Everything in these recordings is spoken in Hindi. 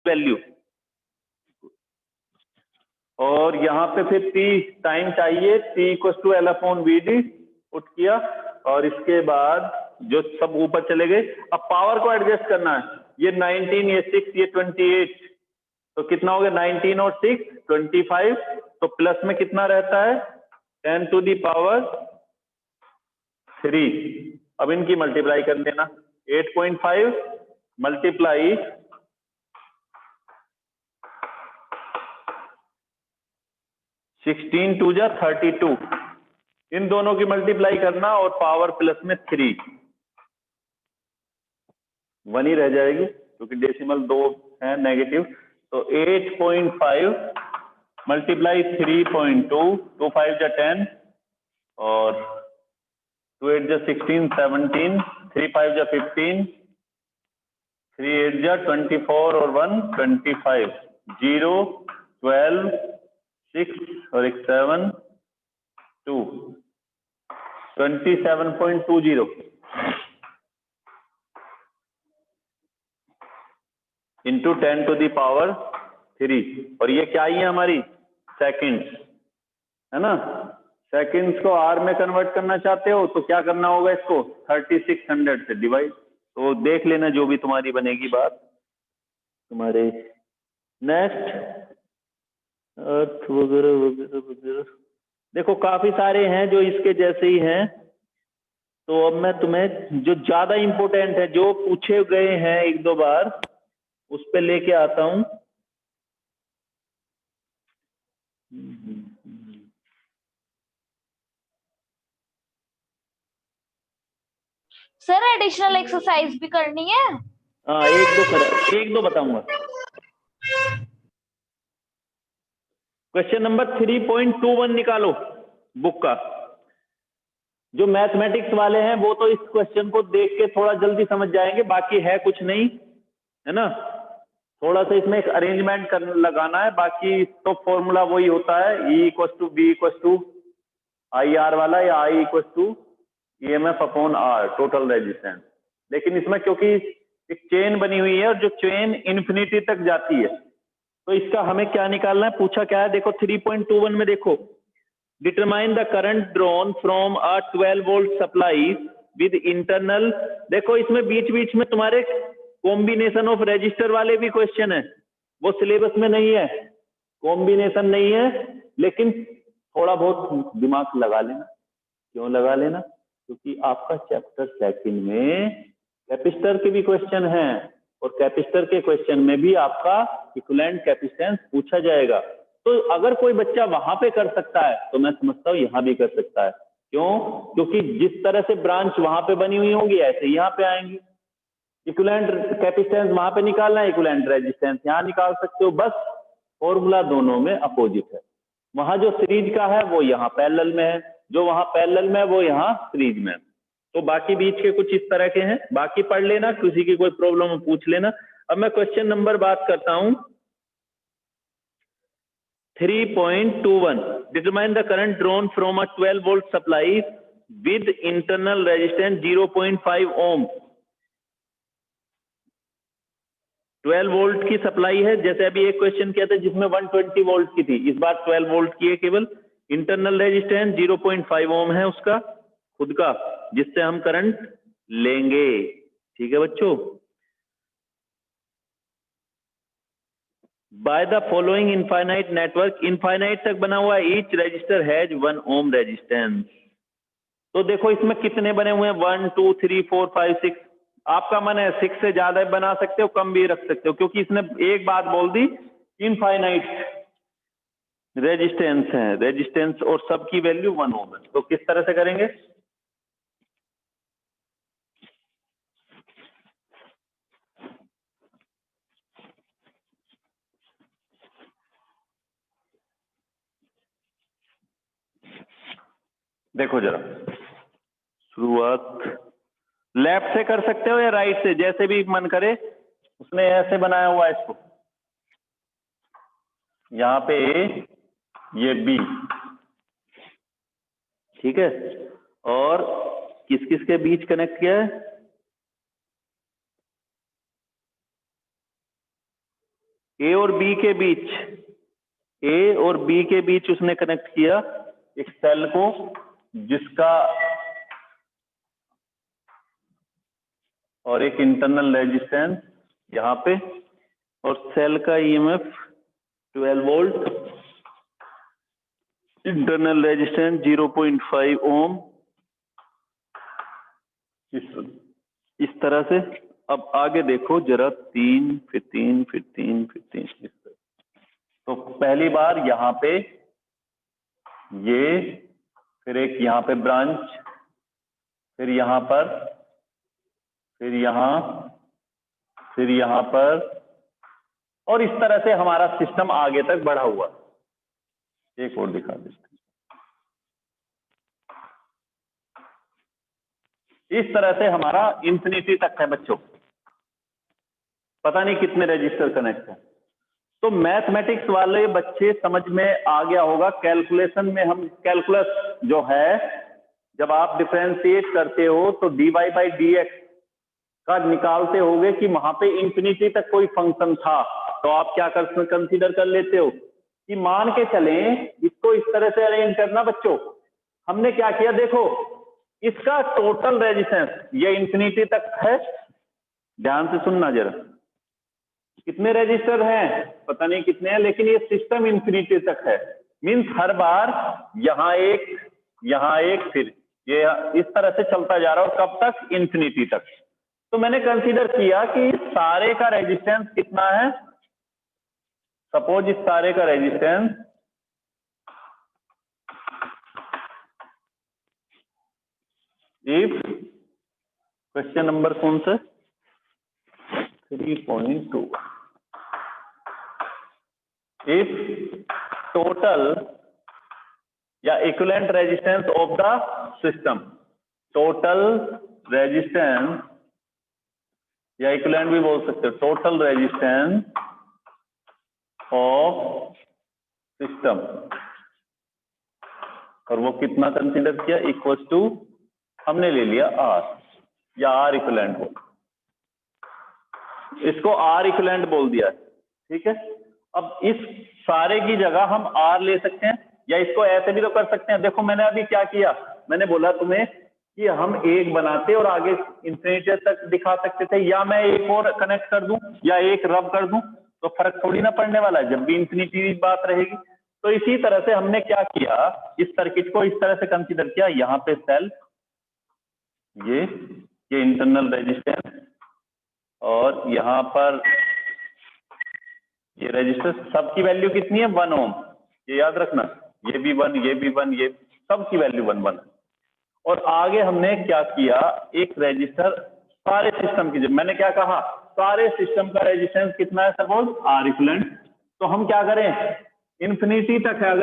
वैल्यू, और यहाँ पे फिर T टाइम चाहिए, T equal to L/VD put किया, और इसके बाद जो सब ऊपर चले गए। अब पावर को एडजस्ट करना है, ये 19, ये 6, ये 28, तो कितना हो गया 19 और 6 25, तो प्लस में कितना रहता है 10 टू दी पावर 3। अब इनकी मल्टीप्लाई कर देना, 8.5 मल्टीप्लाई 16 टू जा 32, इन दोनों की मल्टीप्लाई करना और पावर प्लस में 3, 1 ही रह जाएगी क्योंकि डेसिमल 2 है नेगेटिव। तो 8.5 मल्टीप्लाई 3.2, 2 5 जा 10 और 2 8 जा 16 17, 3 5 जा 15, 3 8 जा 24 और 1 25, 0 12 6 और एक 7 2 27.20 इंटू 10 टू दी पावर 3, और ये क्या ही है हमारी सेकंड्स, है ना। सेकंड्स को आर में कन्वर्ट करना चाहते हो तो क्या करना होगा, इसको 3600 से डिवाइड। तो देख लेना जो भी तुम्हारी बनेगी बात तुम्हारे। नेक्स्ट अर्थ वगैरह वगैरह वगैरह, देखो काफी सारे हैं जो इसके जैसे ही हैं। तो अब मैं तुम्हें जो ज्यादा इंपॉर्टेंट है, जो पूछे गए हैं एक दो बार, उस पे लेके आता हूं। सर एडिशनल एक्सरसाइज भी करनी है? हाँ एक दो बताऊंगा। क्वेश्चन नंबर 3.21 निकालो बुक का। जो मैथमेटिक्स वाले हैं वो तो इस क्वेश्चन को देख के थोड़ा जल्दी समझ जाएंगे, बाकी है कुछ नहीं, है ना। थोड़ा सा इसमें एक अरेंजमेंट कर लगाना है, बाकी तो फॉर्मूला वही होता है, E equal to b equal to I R वाला, या I equal to EMF upon R total resistance. लेकिन इसमें क्योंकि एक चेन बनी हुई है और जो चेन इन्फिनिटी तक जाती है, तो इसका हमें क्या निकालना है, पूछा क्या है। देखो 3.21 में देखो, determine the current drawn from a 12 volt supply with internal. देखो इसमें बीच बीच में तुम्हारे कॉम्बिनेशन ऑफ रजिस्टर वाले भी क्वेश्चन है, वो सिलेबस में नहीं है, कॉम्बिनेशन नहीं है, लेकिन थोड़ा बहुत दिमाग लगा लेना। क्यों लगा लेना, क्योंकि आपका चैप्टर सेकंड में कैपेसिटर के भी क्वेश्चन हैं, और कैपेसिटर के क्वेश्चन में भी आपका इक्विवेलेंट कैपेसिटेंस पूछा जाएगा। तो अगर कोई बच्चा वहां पे कर सकता है तो मैं समझता हूँ यहाँ भी कर सकता है। क्यों, क्योंकि जिस तरह से ब्रांच वहां पे बनी हुई होंगी ऐसे यहाँ पे आएंगी। इक्विवेलेंट कैपेसिटेंस वहां पे निकालना है, इक्विवेलेंट रेजिस्टेंस यहाँ निकाल सकते हो, बस फॉर्मूला दोनों में अपोजिट है। वहां जो सीरीज का है वो यहाँ पैरेलल में है, जो वहां पैरेलल में है वो यहाँ सीरीज में है। तो बाकी बीच के कुछ इस तरह के हैं, बाकी पढ़ लेना, किसी की कोई प्रॉब्लम हो पूछ लेना। अब मैं क्वेश्चन नंबर बात करता हूं 3.21, determine the current drawn from a 12 volt supply with internal resistance 0.5 ohm. 12 volt की सप्लाई है, जैसे अभी एक क्वेश्चन किया था जिसमें 120 वोल्ट की थी, इस बार 12 वोल्ट की है केवल। इंटरनल रेजिस्टेंस 0.5 ओम है उसका खुद का, जिससे हम करंट लेंगे। ठीक है बच्चों। By the following infinite network, infinite तक बना हुआ है, each resistor has 1 ohm resistance. तो देखो इसमें कितने बने हुए हैं, 1 2 3 4 5 6। आपका मन है 6 से ज्यादा बना सकते हो, कम भी रख सकते हो, क्योंकि इसने एक बात बोल दी, इनफाइनाइट रेजिस्टेंस है, रेजिस्टेंस और सबकी वैल्यू 1 ओम है। तो किस तरह से करेंगे, देखो जरा, शुरुआत लेफ्ट से कर सकते हो या राइट से, जैसे भी मन करे। उसने ऐसे बनाया हुआ है इसको, यहाँ पे ए, ये बी, ठीक है, और किस किस के बीच कनेक्ट किया है, ए और बी के बीच, ए और बी के बीच उसने कनेक्ट किया एक सेल को, जिसका और एक इंटरनल रेजिस्टेंस यहां पे, और सेल का ईएमएफ 12 वोल्ट, इंटरनल रेजिस्टेंस 0.5 ओम, इस तरह से। अब आगे देखो जरा, 3 फिर 3 फिर 3 फिर 3, इस तरह। तो पहली बार यहां पे ये, फिर एक यहां पे ब्रांच, फिर यहां पर, फिर यहां, फिर यहां पर, और इस तरह से हमारा सिस्टम आगे तक बढ़ा हुआ। एक और दिखा देते हैं। इस तरह से हमारा इंफिनिटी तक है बच्चों, पता नहीं कितने रजिस्टर कनेक्ट हैं। तो मैथमेटिक्स वाले बच्चे समझ में आ गया होगा। कैलकुलेशन में हम, कैलकुलस जो है, जब आप डिफरेंशिएट करते हो तो dy बाई dx का निकालते होगे कि वहां पे इंफिनिटी तक कोई फंक्शन था, तो आप क्या कंसीडर कर लेते हो कि मान के चलें इसको इस तरह से अरेंज करना। बच्चों हमने क्या किया, देखो इसका टोटल रेजिस्टेंस ये इंफिनिटी तक है, ध्यान से सुनना जरा, कितने रजिस्टर हैं पता नहीं कितने हैं, लेकिन ये सिस्टम इंफिनिटी तक है। मींस हर बार यहां एक, फिर ये इस तरह से चलता जा रहा है, और कब तक, इंफिनिटी तक। तो मैंने कंसीडर किया कि इस सारे का रेजिस्टेंस कितना है। सपोज इस सारे का रेजिस्टेंस इफ, क्वेश्चन नंबर कौन सा, 3.2, if total या equivalent resistance of the system, total resistance या equivalent भी बोल सकते हो, total resistance of system, और वो कितना कंसीडर किया, इक्वल टू, हमने ले लिया R या R equivalent हो, इसको R equivalent बोल दिया, ठीक है। अब इस सारे की जगह हम R ले सकते हैं, या इसको ऐसे भी तो कर सकते हैं। देखो मैंने अभी क्या किया, मैंने बोला तुम्हें कि हम एक बनाते और आगे इंफिनिटी तक दिखा सकते थे, या मैं एक और कनेक्ट कर दूं या एक रब कर दूं, तो फर्क थोड़ी ना पड़ने वाला है, जब भी इंफिनिटी बात रहेगी। तो इसी तरह से हमने क्या किया, इस सर्किट को इस तरह से कंसीडर किया, यहाँ पे सेल, ये इंटरनल रेजिस्टेंस, और यहाँ पर ये रजिस्टर, सबकी वैल्यू कितनी है, 1 ओम, ये याद रखना, ये भी 1, ये भी 1, ये सबकी वैल्यू 1 है। और आगे हमने क्या किया, एक रजिस्टर सारे सिस्टम की, जब मैंने क्या कहा, सारे सिस्टम का रेजिस्टेंस कितना है, सपोज R इक्विवेलेंट। तो हम क्या करें, इंफिनिटी तक है,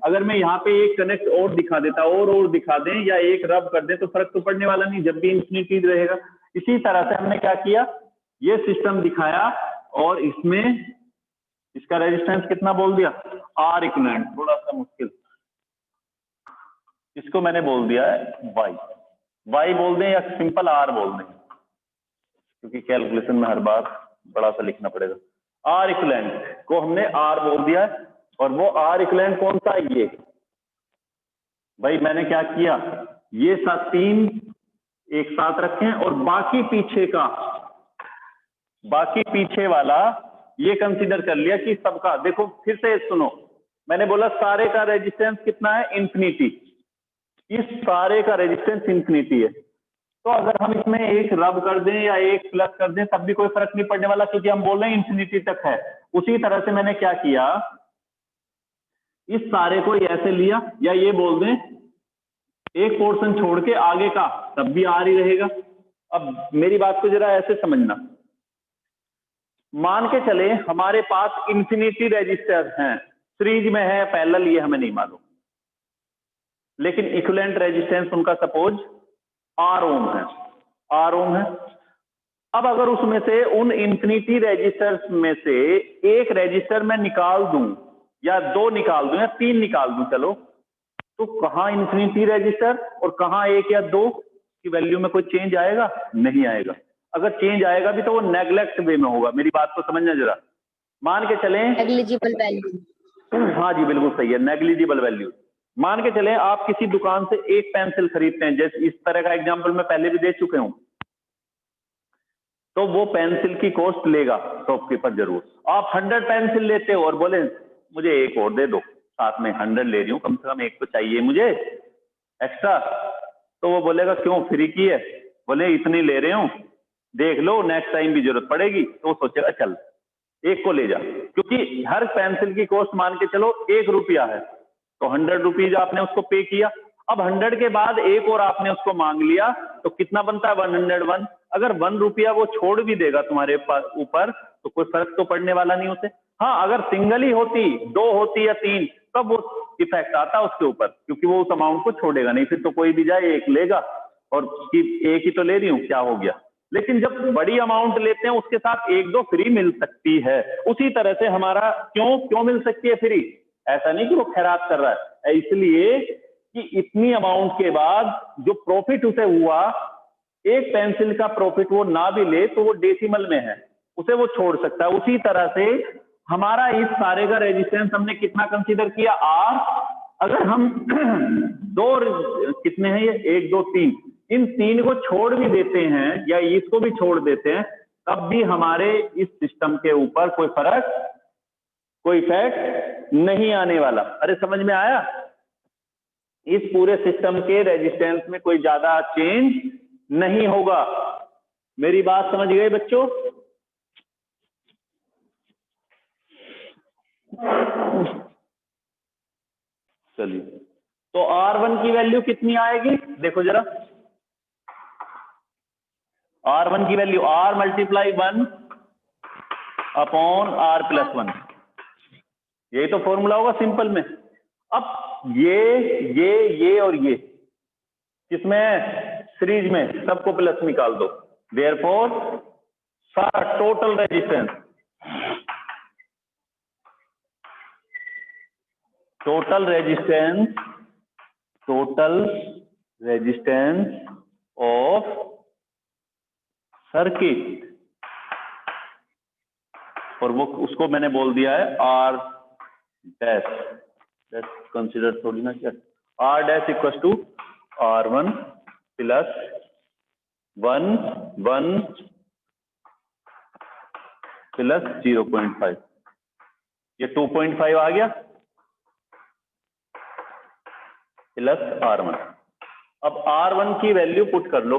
अगर मैं यहाँ पे एक कनेक्ट और दिखा देता, और दिखा दें, या एक रब कर दें, तो फर्क तो पड़ने वाला नहीं, जब भी इंफिनिटी रहेगा। इसी तरह से हमने क्या किया, ये सिस्टम दिखाया, और इसमें इसका रेजिस्टेंस कितना बोल दिया, R इक्विवेलेंट, थोड़ा सा मुश्किल, इसको मैंने बोल दिया है Y बोल दें या सिंपल R बोल दें, क्योंकि कैलकुलेशन में हर बार बड़ा सा लिखना पड़ेगा। R इक्विवेलेंट को हमने R बोल दिया है, और वो R इक्विवेलेंट कौन सा है, ये भाई मैंने क्या किया, ये तीन एक साथ रखें, और बाकी पीछे वाला ये कंसीडर कर लिया कि सबका, देखो फिर से सुनो, मैंने बोला सारे का रेजिस्टेंस कितना है, इंफिनिटी, इस सारे का रेजिस्टेंस इंफिनिटी है। तो अगर हम इसमें एक रब कर दें या एक प्लस कर दें, तब भी कोई फर्क नहीं पड़ने वाला, क्योंकि हम बोल रहे हैं इंफिनिटी तक है। उसी तरह से मैंने क्या किया, इस सारे को ऐसे लिया, या ये बोल दें एक पोर्शन छोड़ के आगे का, तब भी R ही रहेगा। अब मेरी बात को जरा ऐसे समझना, मान के चले हमारे पास इंफिनिटी रेजिस्टर हैं, सीरीज में है, पैरेलल, ये हमें नहीं मालूम, लेकिन इक्विवेलेंट रेजिस्टेंस उनका सपोज R ओम है। अब अगर उसमें से, उन इंफिनिटी रेजिस्टर्स में से एक रेजिस्टर मैं निकाल दूं, या 2 निकाल दूं, या 3 निकाल दूं, चलो, तो कहां इंफिनिटी रेजिस्टर और कहां 1 या 2 की वैल्यू में कोई चेंज आएगा, नहीं आएगा। अगर चेंज आएगा भी तो वो नेग्लेक्ट वे में होगा, मेरी बात को समझना जरा। मान के चलें, नेग्लिजिबल वैल्यू। हाँ जी बिल्कुल सही है, नेग्लिजिबल वैल्यू। मान के चलें आप किसी दुकान से एक पेंसिल खरीदते हैं, जैसे इस तरह का एग्जांपल मैं पहले भी दे चुके हूं, तो वो पेंसिल की कॉस्ट लेगा शॉपकीपर जरूर। आप 100 पेंसिल लेते हो और बोले मुझे एक और दे दो, साथ में 100 ले रही हूँ, कम से कम एक तो चाहिए मुझे एक्स्ट्रा, तो वो बोलेगा क्यों, फ्री की है? बोले इतनी ले रहे हूँ, देख लो नेक्स्ट टाइम भी जरूरत पड़ेगी, तो वो सोचेगा चल एक को ले जा, क्योंकि हर पेंसिल की कॉस्ट मान के चलो 1 रुपया है, तो 100 रुपीज आपने उसको पे किया। अब 100 के बाद एक और आपने उसको मांग लिया, तो कितना बनता है 101। अगर 1 रुपया वो छोड़ भी देगा तुम्हारे ऊपर, तो कोई फर्क तो पड़ने वाला नहीं उसे। हाँ अगर सिंगल ही होती, 2 होती या 3, तब वो इफेक्ट आता उसके ऊपर, क्योंकि वो उस अमाउंट को छोड़ेगा नहीं, फिर तो कोई भी जाए एक लेगा, और कि एक ही तो ले रही हूँ क्या हो गया। लेकिन जब बड़ी अमाउंट लेते हैं उसके साथ 1-2 फ्री मिल सकती है। उसी तरह से हमारा क्यों मिल सकती है फ्री? ऐसा नहीं कि वो खैरात कर रहा है, इसलिए कि इतनी अमाउंट के बाद जो प्रॉफिट उसे हुआ, एक पेंसिल का प्रॉफिट वो ना भी ले तो वो डेसिमल में है, उसे वो छोड़ सकता है। उसी तरह से हमारा इस सारे का रेजिस्टेंस हमने कितना कंसीडर किया, R। अगर हम दो कितने हैं ये, 1 2 3, इन 3 को छोड़ भी देते हैं या इसको भी छोड़ देते हैं, तब भी हमारे इस सिस्टम के ऊपर कोई फर्क, कोई इफेक्ट नहीं आने वाला। अरे समझ में आया? इस पूरे सिस्टम के रेजिस्टेंस में कोई ज्यादा चेंज नहीं होगा। मेरी बात समझ गए बच्चों? चलिए, तो R1 की वैल्यू कितनी आएगी देखो जरा। R1 की value R multiply 1 upon R plus 1, यही तो फॉर्मूला होगा सिंपल में। अब ये और ये किसमें, सीरीज में, सबको प्लस निकाल दो। देयरफॉर सारा टोटल रेजिस्टेंस ऑफ सर्किट, और वो उसको मैंने बोल दिया है R डैश, कंसिडर थोड़ी ना क्या, R dash equal to R1 plus 1 plus 0.5, ये 2.5 आ गया प्लस R1। अब R1 की वैल्यू पुट कर लो,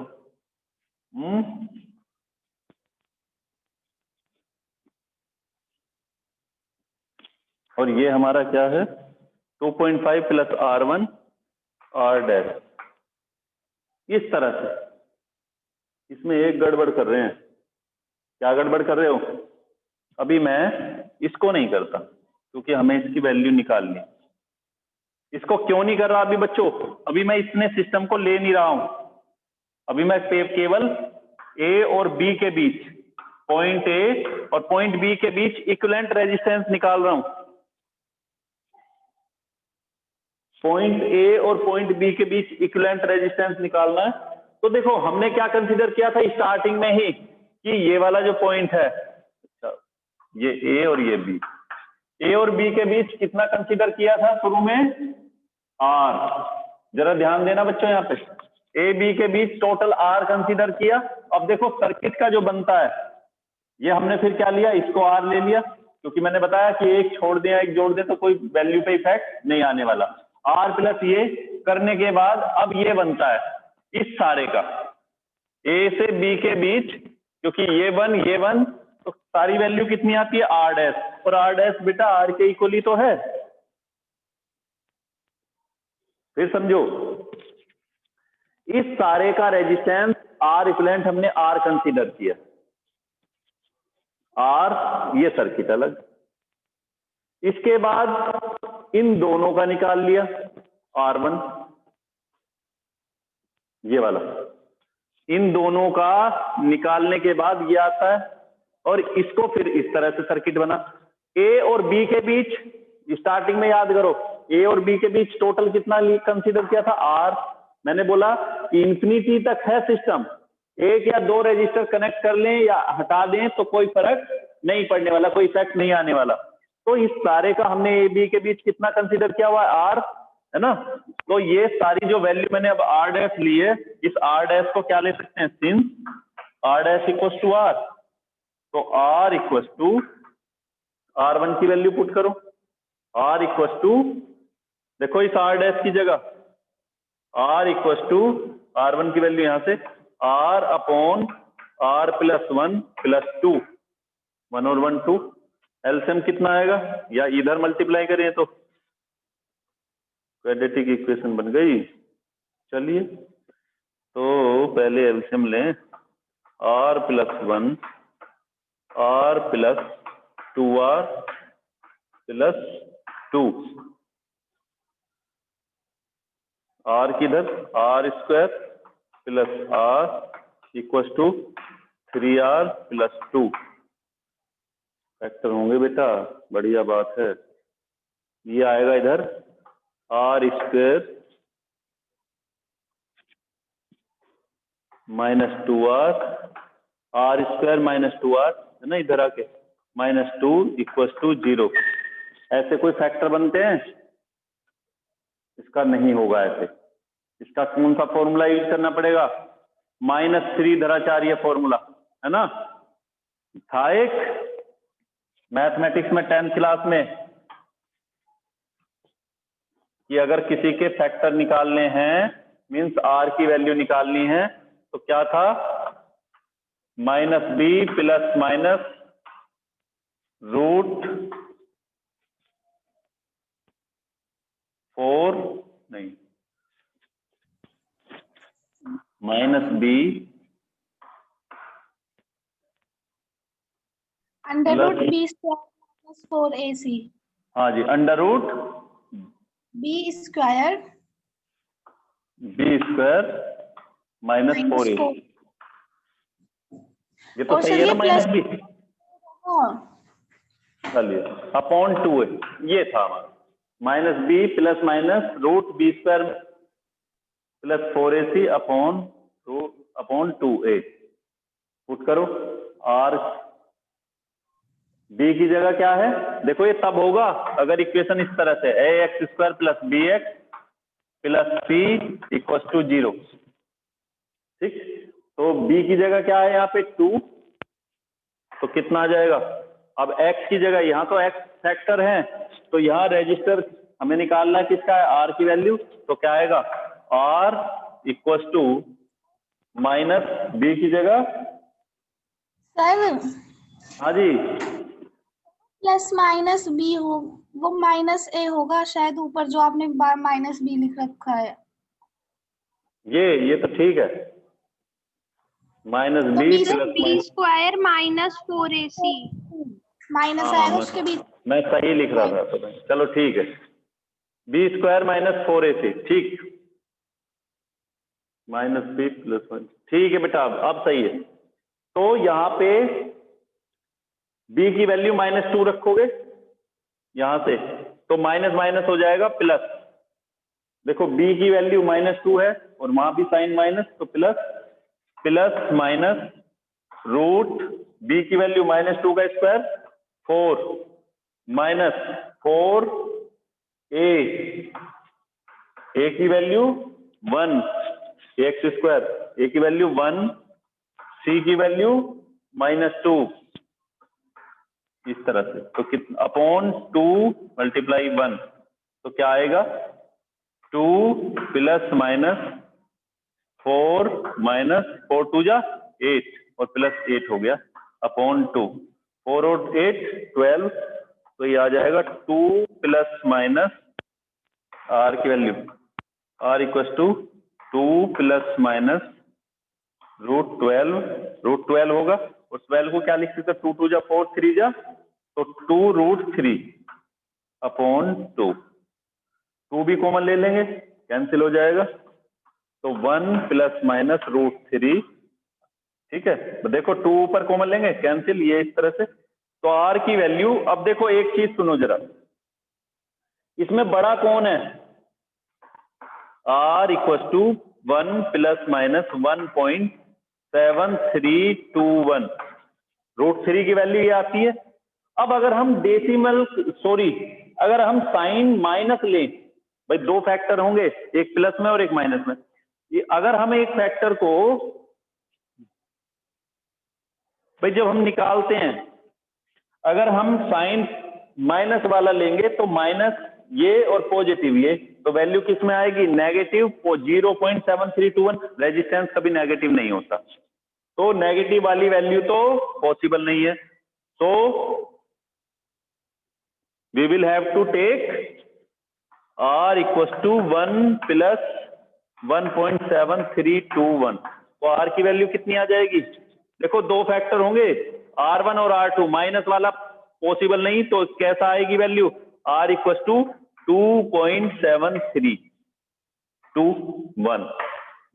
और ये हमारा क्या है, 2.5 प्लस R1 R डैश, इस तरह से। इसमें एक गड़बड़ कर रहे हैं, क्या गड़बड़ कर रहे हो? अभी मैं इसको नहीं करता क्योंकि हमें इसकी वैल्यू निकालनी। इसको क्यों नहीं कर रहा अभी बच्चों? अभी मैं इतने सिस्टम को ले नहीं रहा हूं, अभी मैं केवल A और B के बीच, पॉइंट A और पॉइंट B के बीच इक्विवेलेंट रेजिस्टेंस निकाल रहा हूं। पॉइंट A और पॉइंट B के बीच इक्विवेलेंट रेजिस्टेंस निकालना है। तो देखो हमने क्या कंसीडर किया था स्टार्टिंग में ही, कि ये वाला जो पॉइंट है, अच्छा ये A और ये B, A और B के बीच कितना कंसीडर किया था शुरू में, R। जरा ध्यान देना बच्चों, यहाँ पे A B के बीच टोटल R कंसीडर किया। अब देखो सर्किट का जो बनता है, ये हमने फिर क्या लिया, इसको R ले लिया, क्योंकि मैंने बताया कि एक छोड़ दें एक जोड़ दें तो कोई वैल्यू पे इफेक्ट नहीं आने वाला। R प्लस ये करने के बाद अब ये बनता है इस सारे का A से B के बीच, क्योंकि ये 1 तो सारी वैल्यू कितनी आती है, R डैश, और R डैश बेटा R के इक्वली तो है। फिर समझो, इस सारे का रेजिस्टेंस R इक्विवेलेंट हमने R कंसीडर किया, R ये सर्किट अलग। इसके बाद इन दोनों का निकाल लिया, R1 ये वाला, इन दोनों का निकालने के बाद ये आता है, और इसको फिर इस तरह से सर्किट बना। A और B के बीच, स्टार्टिंग में याद करो, A और B के बीच टोटल कितना कंसीडर किया था, R। मैंने बोला इंफिनिटी तक है सिस्टम, एक या दो रेजिस्टर कनेक्ट कर लें या हटा दें तो कोई फर्क नहीं पड़ने वाला, कोई इफेक्ट नहीं आने वाला। तो इस सारे का हमने ए बी के बीच कितना कंसीडर किया हुआ है, आर, है ना। तो ये सारी जो वैल्यू मैंने अब आर डैश ली है, इस आर डैश को क्या ले सकते हैं, since R dash equal to R, तो आर इक्वल टू R1 की वैल्यू पुट करो, R इक्वल टू, देखो इस R डैश की जगह R इक्वल टू R1 की वैल्यू यहां से R upon R plus 1 plus 2, 1 और 1 2, एलसीएम कितना आएगा, या इधर मल्टीप्लाई करें तो क्वाड्रेटिक इक्वेशन बन गई। चलिए तो पहले एलसीएम लें, R plus 1 R plus 2R plus 2, R किधर, R square plus R equal to 3R plus 2, factor होंगे बेटा, बढ़िया बात है। ये आएगा इधर R square minus 2R, R square minus 2R है ना, इधर आके माइनस 2 इक्वल टू 0। ऐसे कोई फैक्टर बनते हैं, इसका नहीं होगा ऐसे। इसका कौन सा फॉर्मूला यूज करना पड़ेगा, -3 धराचार्य फॉर्मूला, है ना, था एक मैथमेटिक्स में 10th क्लास में, कि अगर किसी के फैक्टर निकालने हैं, मींस आर की वैल्यू निकालनी है, तो क्या था, -b प्लस माइनस रूट 4, नहीं, -b under root b square minus 4ac, हाँ जी, under root b square minus 4ac, ये तो सही है ना, -b, चलिए अपॉन 2 है, ये था हमारा -b plus minus root b square plus 4ac upon 2a, put करो। r b की जगह क्या है, देखो ये तब होगा अगर इक्वेशन इस तरह से ax square plus bx plus c equal to 0, ठीक। तो b की जगह क्या है यहाँ पे 2, तो कितना आ जाएगा, अब x की जगह, यहाँ तो x फैक्टर है, तो यहाँ रजिस्टर हमें निकालना है किसका है, r की वैल्यू, तो क्या आएगा, r equal to minus b की जगह, सर हाँ जी, प्लस माइनस बी हो, वो माइनस ए होगा शायद ऊपर, जो आपने माइनस बी लिख रखा है। ये तो ठीक है, तो -b b plus square minus 4ac, minus आएगा उसके बीच। मैं सही लिख रहा था, तो चलो ठीक है, b स्क्वायर माइनस 4ac, ठीक, -b प्लस 1, ठीक है बेटा, अब सही है। तो यहाँ पे b की वैल्यू -2 रखोगे यहां से, तो माइनस माइनस हो जाएगा प्लस, देखो b की वैल्यू -2 है और वहां भी साइन माइनस, तो प्लस माइनस रूट b की वैल्यू -2 का स्क्वायर 4 माइनस 4a, a की वैल्यू 1, x स्क्वायर, a की वैल्यू 1, c की वैल्यू -2, इस तरह से, तो कितना, अपॉन 2 मल्टीप्लाई 1, तो क्या आएगा, 2 प्लस माइनस 4 माइनस 4 2 जा 8 और प्लस 8 हो गया अपॉन 2, 4 और 8 12, तो ये आ जाएगा 2 प्लस माइनस r की value, r equal to 2 plus minus root 12 होगा, और 12 को क्या लिख सकते, 2 2 जा 4 3 जा, तो 2 रूट 3 अपॉन 2, 2 भी कॉमन ले लेंगे, कैंसिल हो जाएगा, तो 1 प्लस माइनस रूट 3, ठीक है। तो देखो 2 ऊपर कॉमन लेंगे, कैंसिल, ये इस तरह से। तो r की वैल्यू, अब देखो एक चीज सुनो जरा, इसमें बड़ा कौन है, r equal to 1 plus minus 1.7321, √3 की वैल्यू ये आती है। अब अगर हम अगर हम साइन माइनस लें, भाई दो फैक्टर होंगे, एक प्लस में और एक माइनस में। ये अगर हम एक फैक्टर को, भाई जब हम निकालते हैं, अगर हम साइन माइनस वाला लेंगे तो माइनस ये और पॉजिटिव ये, तो वैल्यू किस में आएगी? नेगेटिव 0.7321। रेजिस्टेंस कभी नेगेटिव नहीं होता, तो नेगेटिव वाली वैल्यू तो पॉसिबल नहीं है। तो we will have to take R equal to 1 plus 1.7321। तो R की वैल्यू कितनी आ जाएगी? देखो दो फैक्टर होंगे, R1 और R2, माइनस वाला पॉसिबल नहीं, तो कैसा आएगी वैल्यू? R equal to 2.7321।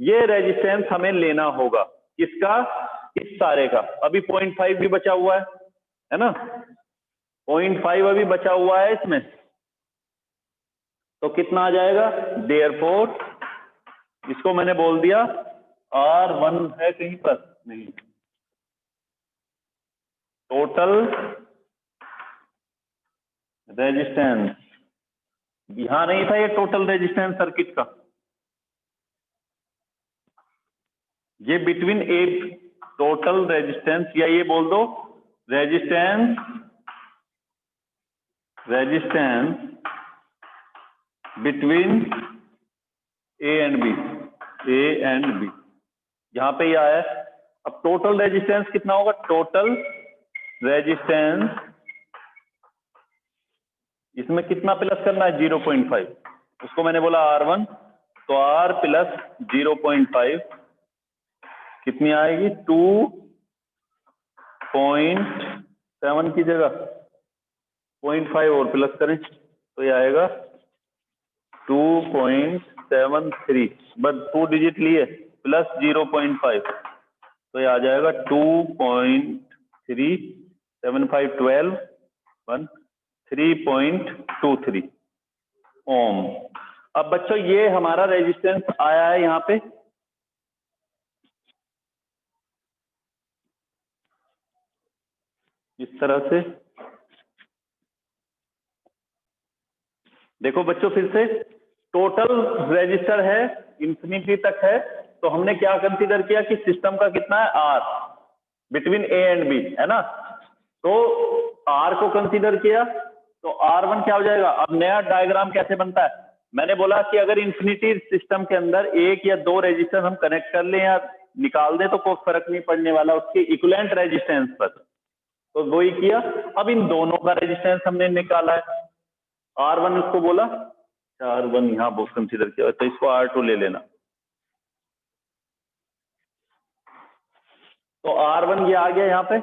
ये रेजिस्टेंस हमें लेना होगा, किसका? इस सारे का। अभी 0.5 भी बचा हुआ है ना, 0.5 अभी बचा हुआ है इसमें, तो कितना आ जाएगा? देयरफॉर इसको मैंने बोल दिया R1 है कहीं पर नहीं, टोटल रेजिस्टेंस, यहां नहीं था ये टोटल रेजिस्टेंस सर्किट का, ये बिटवीन ए टोटल रेजिस्टेंस, या ये बोल दो resistance between A and B, यहां पे ये आया है। अब टोटल रेजिस्टेंस कितना होगा? टोटल रेजिस्टेंस, इसमें कितना प्लस करना है? 0.5। उसको मैंने बोला R1, तो R प्लस 0.5 कितनी आएगी? 2.7 की जगह 0.5 और प्लस करें तो ये आएगा 2.73, बस 2 डिजिट लिए प्लस 0.5, तो ये आ जाएगा 2.37512 3.23 ओम। अब बच्चों ये हमारा रेजिस्टेंस आया है यहाँ पे, इस तरह से। देखो बच्चों फिर से, टोटल रेजिस्टर है इंफिनिटी तक है, तो हमने क्या कंसीडर किया कि सिस्टम का कितना है? R between A and B, है ना। तो R को कंसीडर किया, तो R1 क्या हो जाएगा? अब नया डायग्राम कैसे बनता है? मैंने बोला कि अगर इंफिनिटी सिस्टम के अंदर एक या दो रेजिस्टर हम कनेक्ट कर लें या निकाल दें तो कोई फर्क नहीं पड़ने वाला उसके इक्विवेलेंट रेजिस्टेंस पर, तो वही किया। अब इन दोनों का रेजिस्टेंस हमने निकाला है, R1 उसको बोला, R1 यहाँ बहुत कंसीडर किया, तो इसको R2 ले लेना, तो R1 ये आ गया यहाँ पे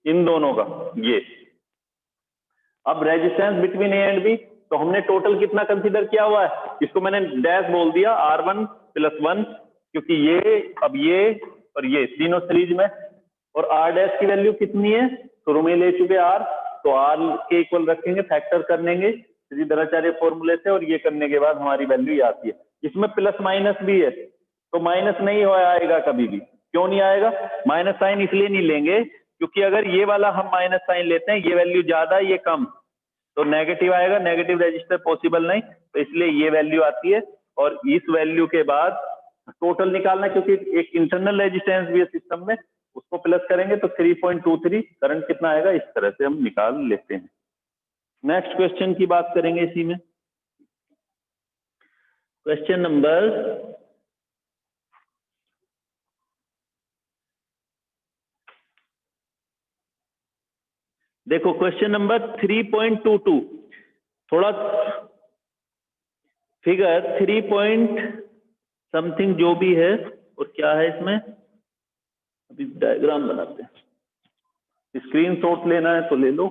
इन दोनों का ये। अब resistance between A and B, तो हमने टोटल कितना कंसीडर किया हुआ है? इसको मैंने डैश बोल दिया, R1 प्लस 1, क्योंकि ये अब ये और ये तीनों सीरीज में, और R डैश की वैल्यू कितनी है? शुरू में ले चुके R, तो R के इक्वल रखेंगे, फैक्टर कर लेंगे श्रीधराचार्य फॉर्मूले से, और ये करने के बाद हमारी वैल्यू ये आती है। इसमें प्लस माइनस भी है, तो माइनस नहीं हो आएगा कभी भी। क्यों नहीं आएगा? माइनस साइन इसलिए नहीं लेंगे क्योंकि अगर ये वाला हम माइनस साइन लेते हैं, ये वैल्यू ज्यादा ये कम, तो नेगेटिव आएगा, नेगेटिव रजिस्टर पॉसिबल नहीं, तो इसलिए ये वैल्यू आती है। और इस वैल्यू के बाद टोटल निकालना, क्योंकि एक इंटरनल रेजिस्टेंस भी है सिस्टम में, उसको प्लस करेंगे तो 3.23 करंट कितना आएगा, इस तरह से हम निकाल लेते हैं। नेक्स्ट क्वेश्चन की बात करेंगे इसी में। क्वेश्चन नंबर देखो, क्वेश्चन नंबर 3.22, थोड़ा फिगर 3. जो भी है, और क्या है इसमें, अभी डायग्राम बनाते हैं। स्क्रीनशॉट लेना है तो ले लो।